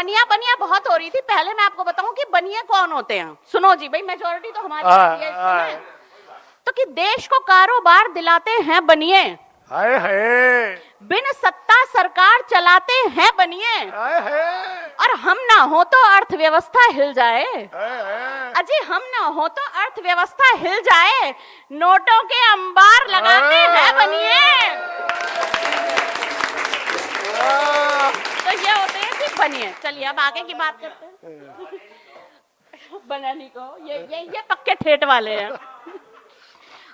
बनिया बनिया बहुत हो रही थी। पहले मैं आपको बताऊं कि बनिए कौन होते हैं। सुनो जी भाई, मेजोरिटी तो हमारी है, सुने। तो कि देश को कारोबार दिलाते हैं बनिए, हाय हाय, बिन सत्ता सरकार चलाते हैं बनिए, हाय हाय, और हम ना हो तो अर्थव्यवस्था हिल जाए। हाय हाय, अजी हम ना हो तो अर्थव्यवस्था हिल जाए, नोटों के अंबार लगाते हैं बनिए। तो ये होते हैं कि बनिए। चलिए अब आगे की बात करते हैं। बनानी को ये पक्के ठेठ वाले हैं।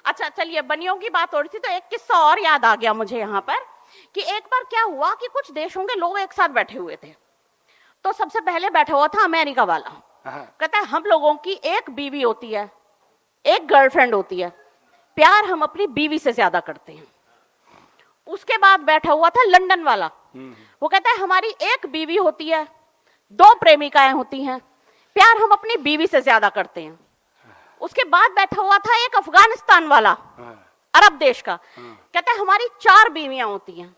अच्छा चलिए, बनियों की बात हो रही थी तो एक किस्सा और याद आ गया मुझे यहाँ पर कि एक बार क्या हुआ कि कुछ देशों के लोग एक साथ बैठे हुए थे। तो सबसे पहले बैठा हुआ था अमेरिका वाला। कहता है हम लोगों की एक बीवी होती है, एक गर्लफ्रेंड होती है, प्यार हम अपनी बीवी से ज्यादा करते हैं। उसके बाद बैठा हुआ था लंदन वाला। वो कहता है हमारी एक बीवी होती है, दो प्रेमिकाएं होती हैं, प्यार हम अपनी बीवी से ज्यादा करते हैं। उसके बाद बैठा हुआ था एक अफगानिस्तान वाला, अरब देश का। कहता है हमारी चार बीवियां होती हैं,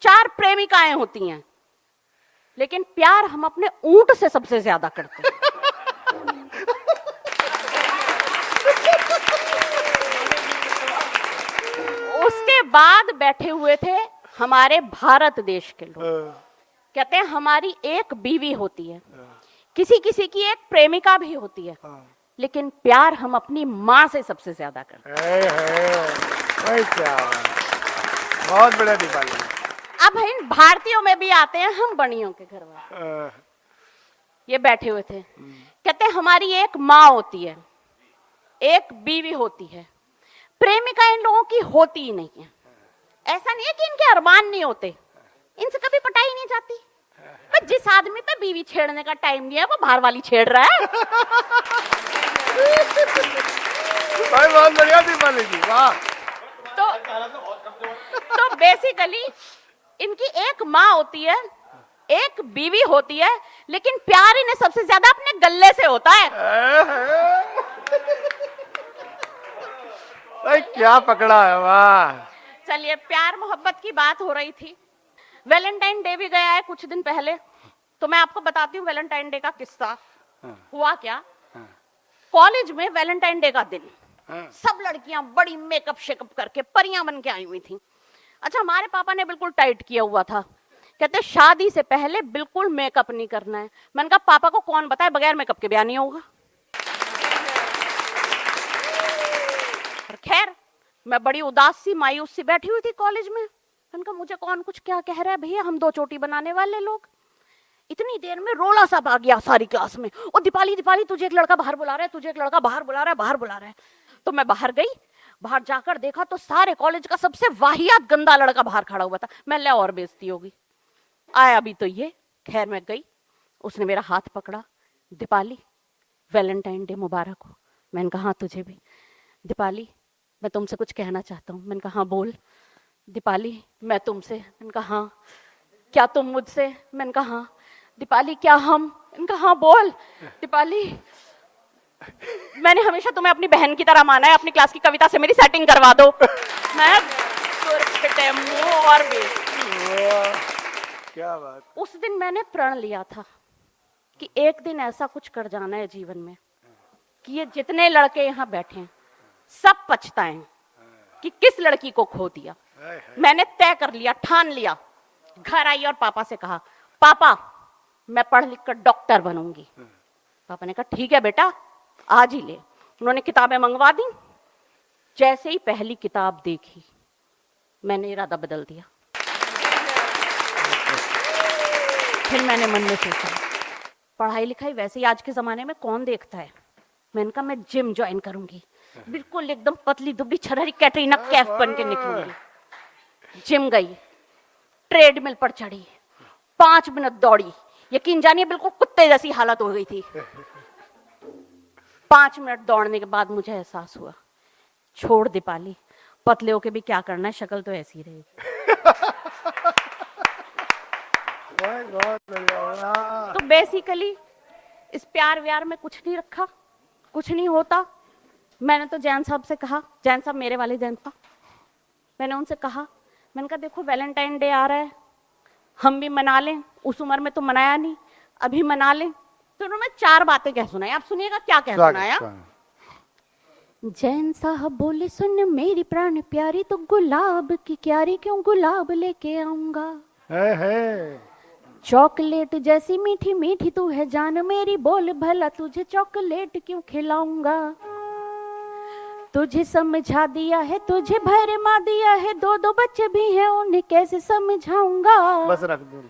चार प्रेमिकाएं होती हैं, लेकिन प्यार हम अपने ऊंट से सबसे ज्यादा करते हैं। उसके बाद बैठे हुए थे हमारे भारत देश के लोग। कहते हैं हमारी एक बीवी होती है, किसी किसी की एक प्रेमिका भी होती है, लेकिन प्यार हम अपनी माँ से सबसे ज्यादा करते हैं। क्या बहुत बड़ा दीपावली। अब इन भारतीयों में भी आते हैं हम बनियों के घर वाले। ये बैठे हुए थे, कहते हैं हमारी एक माँ होती है, एक बीवी होती है, प्रेमिका इन लोगों की होती ही नहीं है। ऐसा नहीं है कि इनके अरमान नहीं होते, इनसे कभी पटाई नहीं जाती। पर जिस आदमी पे बीवी छेड़ने का टाइम नहीं है वो बाहर वाली छेड़ रहा है। भाई बहुत बढ़िया दीपावली जी, वाह। तो बेसिकली इनकी एक माँ होती है, एक बीवी होती है, लेकिन प्यार इन्हें सबसे ज्यादा अपने गले से होता है। भाई क्या पकड़ा है, वाह। चलिए, प्यार मोहब्बत की बात हो रही थी, वैलेंटाइन डे भी गया है कुछ दिन पहले, तो मैं आपको बताती हूँ वैलेंटाइन डे का किस्सा। हुआ क्या, कॉलेज में वैलेंटाइन डे का दिन सब लड़कियां बड़ी मेकअप शेकअप करके परियां बन के आई हुई थी। अच्छा, हमारे पापा ने बिल्कुल टाइट किया हुआ था, कहते शादी से पहले बिल्कुल मेकअप नहीं करना है। मैंने कहा पापा को कौन बताए बगैर मेकअप के ब्याह नहीं होगा। खैर मैं बड़ी उदास सी मायूस सी बैठी हुई थी कॉलेज में। मैंने कहा मुझे कौन कुछ क्या कह रहा है भैया, हम दो चोटी बनाने वाले लोग। इतनी देर में रोला सा आ गया सारी क्लास में, ओ दीपाली दीपाली तुझे एक लड़का बाहर बुला रहा है, तुझे एक लड़का बाहर बुला रहा है, बाहर बुला रहा है। तो मैं बाहर गई, बाहर जाकर देखा तो सारे कॉलेज का सबसे वाहियात गंदा लड़का बाहर खड़ा हुआ था। मैं ले और बेइज्जती होगी, आया भी तो ये। खैर मैं गई, उसने मेरा हाथ पकड़ा, दीपाली वैलेंटाइन डे मुबारक हो। मैंने कहा हाँ तुझे भी। दीपाली मैं तुमसे कुछ कहना चाहता हूँ। मैंने कहा हाँ बोल। दीपाली मैं तुमसे। मैंने कहा हाँ। क्या तुम मुझसे? मैंने कहा हाँ। दीपाली क्या हम? मैंने कहा हाँ बोल। दीपाली मैंने हमेशा तुम्हें अपनी बहन की तरह माना है, अपनी क्लास की कविता से मेरी सेटिंग करवा दो। मैं और भी क्या बात। उस दिन मैंने प्रण लिया था कि एक दिन ऐसा कुछ कर जाना है जीवन में कि ये जितने लड़के यहाँ बैठे हैं सब पछताएं कि किस लड़की को खो दिया। मैंने तय कर लिया, ठान लिया। घर आई और पापा से कहा पापा मैं पढ़ लिख कर डॉक्टर बनूंगी। पापा ने कहा ठीक है बेटा आज ही ले। उन्होंने किताबें मंगवा दी। जैसे ही पहली किताब देखी मैंने इरादा बदल दिया। फिर मैंने मन में सोचा पढ़ाई लिखाई वैसे ही आज के जमाने में कौन देखता है। मैंने कहा मैं जिम ज्वाइन करूंगी, बिल्कुल एकदम पतली दुबली छरहरी कैटरीना कैफ बन के निकलूंगी। जिम गई, ट्रेडमिल पर चढ़ी, 5 मिनट दौड़ी, यकीन जानिए बिल्कुल कुत्ते जैसी हालत हो गई थी। 5 मिनट दौड़ने के बाद मुझे एहसास हुआ छोड़ दीपाली, पतले होके भी क्या करना है, शक्ल तो ऐसी रहेगी। तो बेसिकली इस प्यार व्यार में कुछ नहीं रखा, कुछ नहीं होता। मैंने तो जैन साहब से कहा, जैन साहब मेरे वाले जैन साहब, मैंने उनसे कहा, मैंने कहा देखो वैलेंटाइन डे आ रहा है, हम भी मना लें। उस उम्र में तो मनाया नहीं, अभी मना ले। तो उन्होंने 4 बातें कह सुनाई, आप सुनिएगा क्या कह सुनाया। जैन साहब बोले, सुन मेरी प्राण प्यारी, तो गुलाब की क्यारी क्यों गुलाब लेके आऊंगा। चॉकलेट जैसी मीठी मीठी तू है जान मेरी, बोल भला तुझे चॉकलेट क्यों खिलाऊंगा। तुझे समझा दिया है, तुझे भरमा दिया है, 2 बच्चे भी हैं उन्हें कैसे समझाऊंगा। बस रख दो।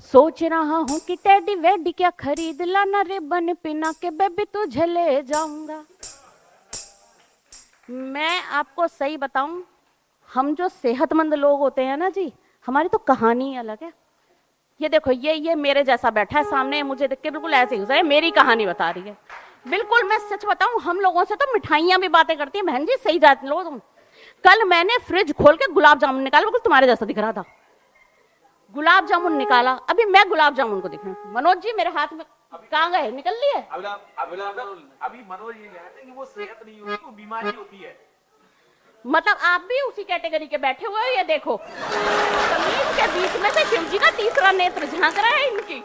सोच रहा हूँ कि टेडी वेडी क्या खरीद लाना, रिबन पिना के बेबी तुझे ले जाऊंगा। मैं आपको सही बताऊं, हम जो सेहतमंद लोग होते हैं ना जी, हमारी तो कहानी ही अलग है। ये देखो, ये मेरे जैसा बैठा है सामने, मुझे देख के बिल्कुल ऐसे ही मेरी कहानी बता रही है। बिल्कुल मैं सच बताऊं, हम लोगों से तो मिठाइयां भी बातें करती हैं। बहन जी सही जाते लो तुम। कल मैंने फ्रिज खोल के गुलाब जामुन निकाला, बिल्कुल तुम्हारे जैसा दिख रहा था। गुलाब जामुन निकाला, अभी मैं गुलाब जामुन को दिख रहा हूं। मनोज जी मेरे हाथ में कहाँ गए, निकल लिए? अभी मनोज ये कहते हैं कि वो सेहत नहीं होती, वो बीमारी होती है। मतलब आप भी उसी कैटेगरी के बैठे हुए हो। ये देखो, तमीज के बीच में से शिव जी का तीसरा नेत्र झांक रहा है इनकी।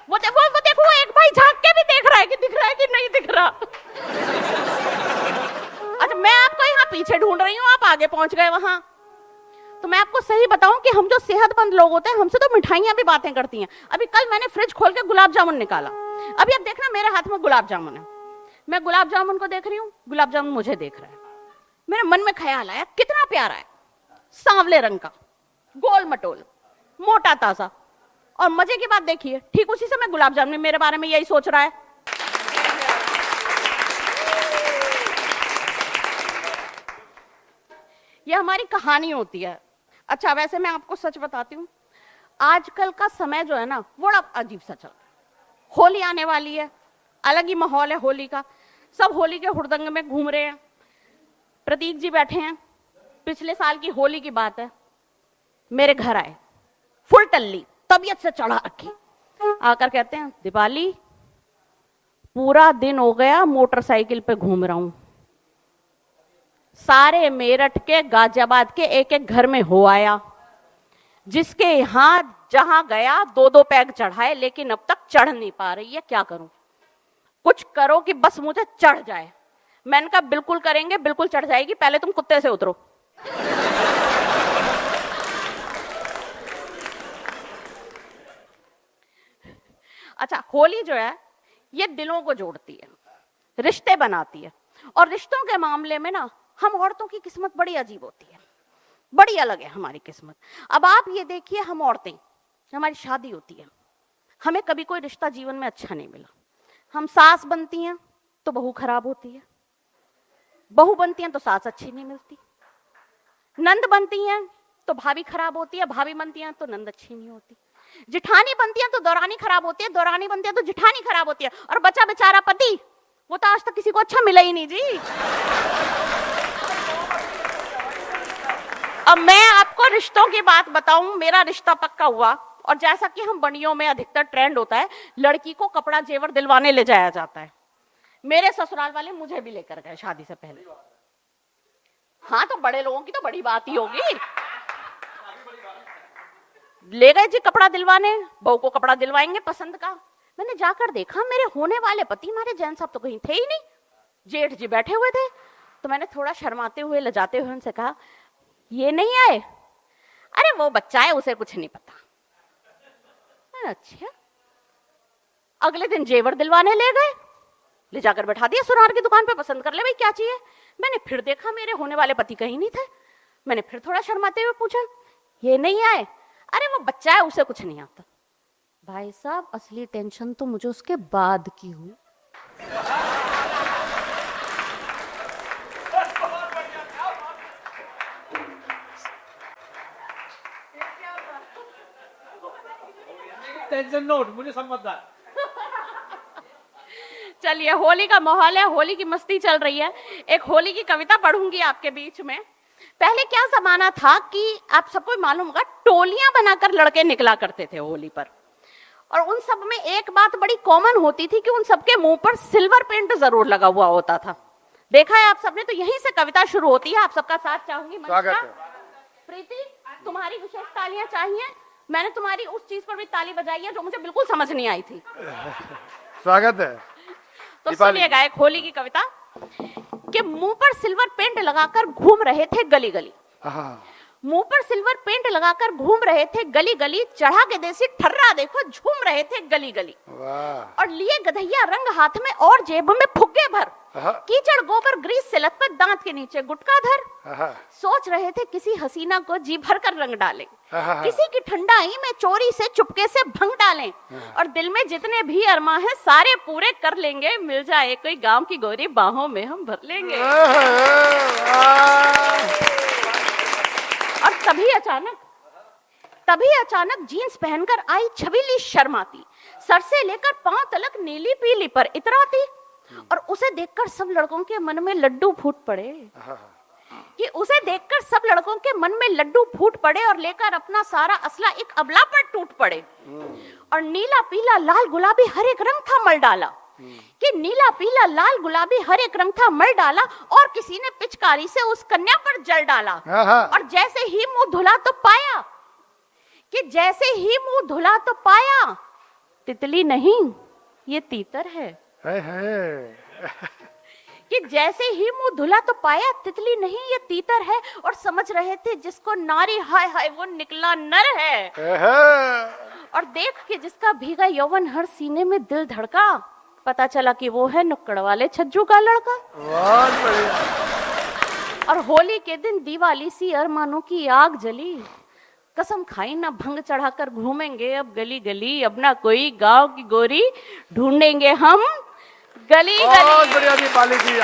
वो देखो एक भाई झांक के भी देख रहा है कि दिख रहा है कि नहीं दिख रहा। अच्छा, मैं आपको यहाँ पीछे ढूंढ रही हूँ, आप आगे पहुंच गए वहां। तो मैं आपको सही बताऊं कि हम जो सेहतमंद लोग होते हैं, हमसे तो मिठाइयां भी बातें करती हैं। अभी कल मैंने फ्रिज खोल के गुलाब जामुन निकाला, अभी आप देखना मेरे हाथ में गुलाब जामुन है। मैं गुलाब जामुन को देख रही हूँ, गुलाब जामुन मुझे देख रहा है। मेरे मन में ख्याल आया, कितना प्यारा है, सांवले रंग का, गोल मटोल, मोटा ताजा। और मजे की बात देखिए, ठीक उसी समय गुलाब जामुन मेरे बारे में यही सोच रहा है। ये हमारी कहानी होती है। अच्छा, वैसे मैं आपको सच बताती हूँ, आजकल का समय जो है ना, बड़ा अजीब सा चल रहा है। होली आने वाली है, अलग ही माहौल है होली का, सब होली के हुड़दंग में घूम रहे हैं। प्रतीक जी बैठे हैं, पिछले साल की होली की बात है, मेरे घर आए फुल टल्ली, तबीयत से चढ़ा रखी, आकर कहते हैं दीपाली पूरा दिन हो गया मोटरसाइकिल पे घूम रहा हूं, सारे मेरठ के गाजियाबाद के एक एक घर में हो आया, जिसके यहां जहां गया 2-2 पैग चढ़ाए, लेकिन अब तक चढ़ नहीं पा रही है, क्या करूं, कुछ करो कि बस मुझे चढ़ जाए। मैंने कहा बिल्कुल करेंगे, बिल्कुल चढ़ जाएगी, पहले तुम कुत्ते से उतरो। अच्छा, होली जो है ये दिलों को जोड़ती है, रिश्ते बनाती है। और रिश्तों के मामले में ना, हम औरतों की किस्मत बड़ी अजीब होती है, बड़ी अलग है हमारी किस्मत। अब आप ये देखिए, हम औरतें, हमारी शादी होती है, हमें कभी कोई रिश्ता जीवन में अच्छा नहीं मिला। हम सास बनती हैं तो बहू खराब होती है, बहू बनती हैं तो सास अच्छी नहीं मिलती, नंद बनती हैं तो भाभी खराब होती है, भाभी बनती हैं तो नंद अच्छी नहीं होती, जिठानी बनती है तो दौरानी खराब होती है, दौरानी बनती है तो जिठानी खराब होती है, और बचा बेचारा पति, वो तो आज तक किसी को अच्छा मिला ही नहीं जी। अब मैं आपको रिश्तों की बात बताऊं, मेरा रिश्ता पक्का हुआ, और जैसा कि हम बनियों में अधिकतर ट्रेंड होता है, लड़की को कपड़ा जेवर दिलवाने ले जाया जाता है। मेरे ससुराल वाले मुझे भी लेकर गए शादी से पहले। हाँ, तो बड़े लोगों की तो बड़ी बात ही होगी। ले गए जी कपड़ा दिलवाने, बहू को कपड़ा दिलवाएंगे पसंद का। मैंने जाकर देखा, मेरे होने वाले पति, हमारे जैन साहब तो कहीं थे ही नहीं, जेठ जी बैठे हुए थे। तो मैंने थोड़ा शर्माते हुए, लजाते हुए उनसे कहा, ये नहीं आए? अरे वो बच्चा है, उसे कुछ नहीं पता। अच्छा, अगले दिन जेवर दिलवाने ले गए, ले जाकर बैठा दिया सुनार की दुकान पे, पसंद कर ले भाई क्या चाहिए। मैंने फिर देखा, मेरे होने वाले पति कहीं नहीं थे। मैंने फिर थोड़ा शर्माते हुए पूछा, ये नहीं आए? अरे वो बच्चा है, उसे कुछ नहीं आता। भाई साहब, असली टेंशन तो मुझे उसके बाद की हुई। टेंशन नोट, मुझे समझदार। चलिए, होली का माहौल है, होली की मस्ती चल रही है। एक होली की कविता पढ़ूंगी आपके बीच में। पहले क्या जमाना था कि आप सबको मालूम होगा, टोलियां बनाकर लड़के निकला करते थे होली पर, और उन सब में एक बात बड़ी कॉमन होती थी कि उन सबके मुंह पर सिल्वर पेंट जरूर लगा हुआ होता था। देखा है आप सबने? तो यहीं से कविता शुरू होती है। आप सबका साथ चाहूंगी। स्वागत है। प्रीति, तुम्हारी विशेष तालियां चाहिए। मैंने तुम्हारी उस चीज पर भी ताली बजाई है जो मुझे बिल्कुल समझ नहीं आई थी। स्वागत है। तो दीपाली। सुनिए गायक होली की कविता कि मुंह पर सिल्वर पेंट लगाकर घूम रहे थे गली गली, हाँ। मुंह पर सिल्वर पेंट लगाकर घूम रहे थे गली गली, चढ़ा के देसी ठर्रा देखो झूम रहे थे गली गली, वाह। और लिए गधैया रंग हाथ में और जेब में फुग्गे भर, हाँ। कीचड़ गोबर ग्रीस से लथपथ दांत के नीचे गुटका धर, हाँ। सोच रहे थे किसी हसीना को जी भर कर रंग डालें, हाँ। किसी की ठंडाई में चोरी से चुपके से भंग डालें, और दिल में जितने भी अरमां हैं सारे पूरे कर लेंगे, मिल जाए कोई गांव की गोरी बाहों में हम भर लेंगे। और तभी अचानक जीन्स पहनकर आई छबीली शर्माती, सर से लेकर पांव तलक नीली पीली पर इतराती, और उसे देखकर सब लड़कों के मन में लड्डू फूट पड़े, कि उसे देखकर सब लड़कों के मन में लड्डू फूट पड़े, और लेकर अपना सारा असला एक अबला पर टूट पड़े, और नीला पीला लाल गुलाबी हर एक रंग था मल डाला, कि नीला पीला लाल गुलाबी हर एक रंग था मल डाला, और किसी ने पिचकारी से उस कन्या पर जल डाला, और जैसे ही मुंह धुला तो पाया, कि जैसे ही मुंह धुला तो पाया, तितली नहीं ये तीतर है, कि जैसे ही मुंह धुला तो पाया, तितली नहीं ये तीतर है, और समझ रहे थे जिसको नारी हाय हाय वो निकला नर है, और देख के जिसका भीगा यौवन हर सीने में दिल धड़का, पता चला कि वो है नुक्कड़ वाले छज्जू का लड़का। बहुत बढ़िया। और होली के दिन दीवाली सी अरमानों की आग जली, कसम खाई ना भंग चढ़ाकर घूमेंगे अब गली गली, अब ना कोई गांव की गोरी ढूंढेंगे हम गली गली। बहुत बढ़िया दीपाली जी।